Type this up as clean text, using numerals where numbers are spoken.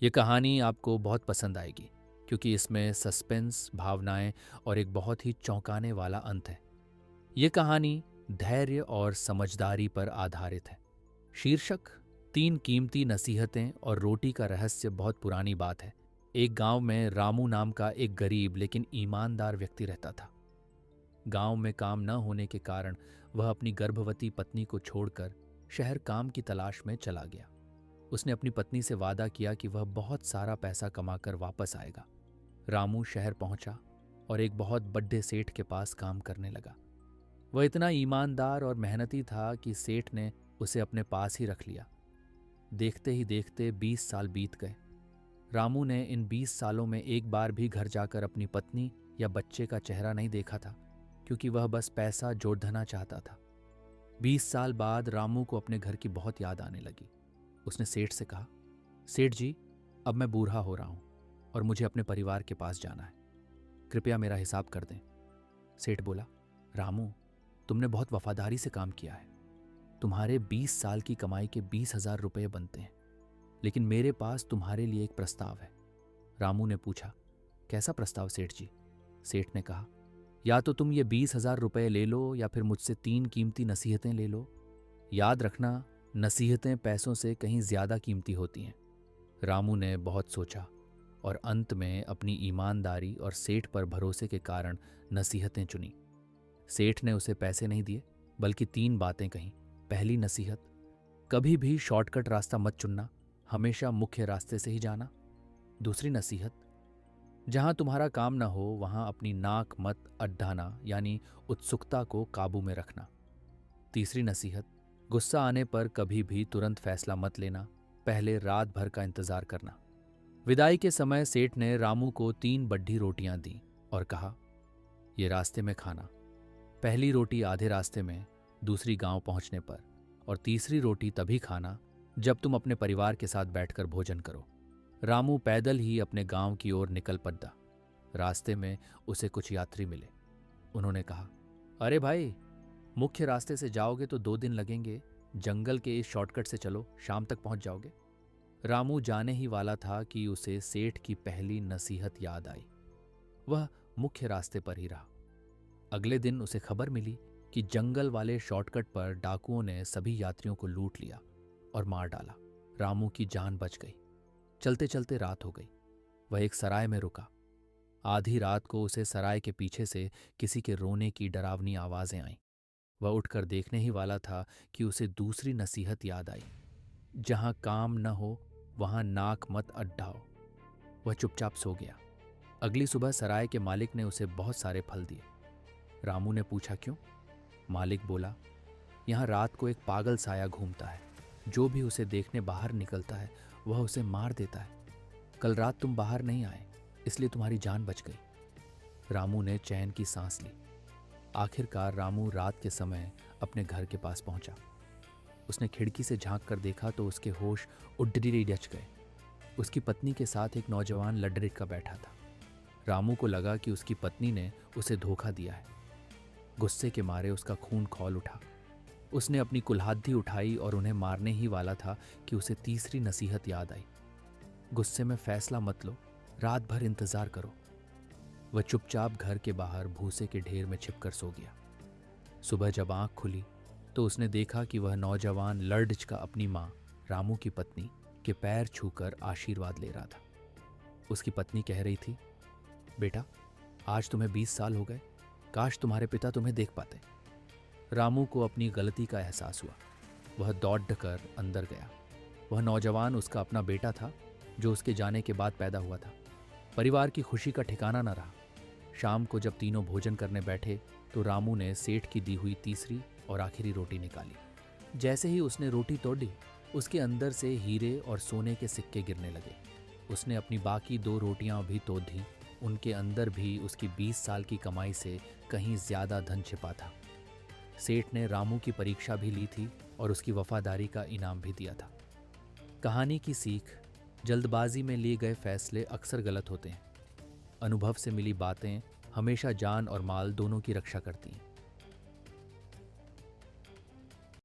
ये कहानी आपको बहुत पसंद आएगी क्योंकि इसमें सस्पेंस, भावनाएं और एक बहुत ही चौंकाने वाला अंत है। ये कहानी धैर्य और समझदारी पर आधारित है। शीर्षक: तीन कीमती नसीहतें और रोटी का रहस्य। बहुत पुरानी बात है। एक गांव में रामू नाम का एक गरीब लेकिन ईमानदार व्यक्ति रहता था। गांव में काम न होने के कारण वह अपनी गर्भवती पत्नी को छोड़कर शहर काम की तलाश में चला गया। उसने अपनी पत्नी से वादा किया कि वह बहुत सारा पैसा कमाकर वापस आएगा। रामू शहर पहुंचा और एक बहुत बड्ढे सेठ के पास काम करने लगा। वह इतना ईमानदार और मेहनती था कि सेठ ने उसे अपने पास ही रख लिया। देखते ही देखते 20 साल बीत गए। रामू ने इन 20 सालों में एक बार भी घर जाकर अपनी पत्नी या बच्चे का चेहरा नहीं देखा था, क्योंकि वह बस पैसा जोड़ना चाहता था। 20 साल बाद रामू को अपने घर की बहुत याद आने लगी। उसने सेठ से कहा, सेठ जी, अब मैं बूढ़ा हो रहा हूं और मुझे अपने परिवार के पास जाना है। कृपया मेरा हिसाब कर दें। सेठ बोला, रामू, तुमने बहुत वफादारी से काम किया है। तुम्हारे 20 साल की कमाई के 20,000 रुपये बनते हैं, लेकिन मेरे पास तुम्हारे लिए एक प्रस्ताव है। रामू ने पूछा, कैसा प्रस्ताव सेठ जी? सेठ ने कहा, या तो तुम ये 20,000 रुपये ले लो या फिर मुझसे 3 कीमती नसीहतें ले लो। याद रखना, नसीहतें पैसों से कहीं ज्यादा कीमती होती हैं। रामू ने बहुत सोचा और अंत में अपनी ईमानदारी और सेठ पर भरोसे के कारण नसीहतें चुनी। सेठ ने उसे पैसे नहीं दिए, बल्कि 3 बातें कहीं। पहली नसीहत, कभी भी शॉर्टकट रास्ता मत चुनना, हमेशा मुख्य रास्ते से ही जाना। दूसरी नसीहत, जहां तुम्हारा काम ना हो वहां अपनी नाक मत अड्डाना, यानी उत्सुकता को काबू में रखना। तीसरी नसीहत, गुस्सा आने पर कभी भी तुरंत फैसला मत लेना, पहले रात भर का इंतजार करना। विदाई के समय सेठ ने रामू को 3 बड्ढी रोटियां दी और कहा, ये रास्ते में खाना। पहली रोटी आधे रास्ते में, दूसरी गांव पहुंचने पर, और तीसरी रोटी तभी खाना जब तुम अपने परिवार के साथ बैठकर भोजन करो। रामू पैदल ही अपने गांव की ओर निकल पड़ा। रास्ते में उसे कुछ यात्री मिले। उन्होंने कहा, अरे भाई, मुख्य रास्ते से जाओगे तो 2 दिन लगेंगे, जंगल के इस शॉर्टकट से चलो, शाम तक पहुंच जाओगे। रामू जाने ही वाला था कि उसे सेठ की पहली नसीहत याद आई। वह मुख्य रास्ते पर ही रहा। अगले दिन उसे खबर मिली कि जंगल वाले शॉर्टकट पर डाकुओं ने सभी यात्रियों को लूट लिया और मार डाला। रामू की जान बच गई। चलते चलते रात हो गई। वह एक सराय में रुका। आधी रात को उसे सराय के पीछे से किसी के रोने की डरावनी आवाजें आईं। वह उठकर देखने ही वाला था कि उसे दूसरी नसीहत याद आई, जहां काम न हो वहां नाक मत अड्डाओ। वह चुपचाप सो गया। अगली सुबह सराय के मालिक ने उसे बहुत सारे फल दिए। रामू ने पूछा, क्यों? मालिक बोला, यहां रात को एक पागल साया घूमता है। जो भी उसे देखने बाहर निकलता है वह उसे मार देता है। कल रात तुम बाहर नहीं आए, इसलिए तुम्हारी जान बच गई। रामू ने चैन की सांस ली। आखिरकार रामू रात के समय अपने घर के पास पहुंचा। उसने खिड़की से झांक कर देखा तो उसके होश उड्डरी डच गए। उसकी पत्नी के साथ एक नौजवान लड़रिक का बैठा था। रामू को लगा कि उसकी पत्नी ने उसे धोखा दिया है। गुस्से के मारे उसका खून खौल उठा। उसने अपनी कुल्हाड़ी उठाई और उन्हें मारने ही वाला था कि उसे तीसरी नसीहत याद आई, गुस्से में फैसला मत लो, रात भर इंतजार करो। वह चुपचाप घर के बाहर भूसे के ढेर में छिपकर सो गया। सुबह जब आंख खुली तो उसने देखा कि वह नौजवान लड़च का अपनी मां, रामू की पत्नी, के पैर छूकर आशीर्वाद ले रहा था। उसकी पत्नी कह रही थी, बेटा, आज तुम्हें 20 साल हो गए, काश तुम्हारे पिता तुम्हें देख पाते। रामू को अपनी गलती का एहसास हुआ। वह दौड़ कर अंदर गया। वह नौजवान उसका अपना बेटा था, जो उसके जाने के बाद पैदा हुआ था। परिवार की खुशी का ठिकाना न रहा। शाम को जब तीनों भोजन करने बैठे तो रामू ने सेठ की दी हुई तीसरी और आखिरी रोटी निकाली। जैसे ही उसने रोटी तोड़ी, उसके अंदर से हीरे और सोने के सिक्के गिरने लगे। उसने अपनी बाकी 2 रोटियां भी तोड़ दी। उनके अंदर भी उसकी 20 साल की कमाई से कहीं ज्यादा धन छिपा था। सेठ ने रामू की परीक्षा भी ली थी और उसकी वफादारी का इनाम भी दिया था। कहानी की सीख: जल्दबाजी में लिए गए फैसले अक्सर गलत होते हैं। अनुभव से मिली बातें हमेशा जान और माल दोनों की रक्षा करती हैं।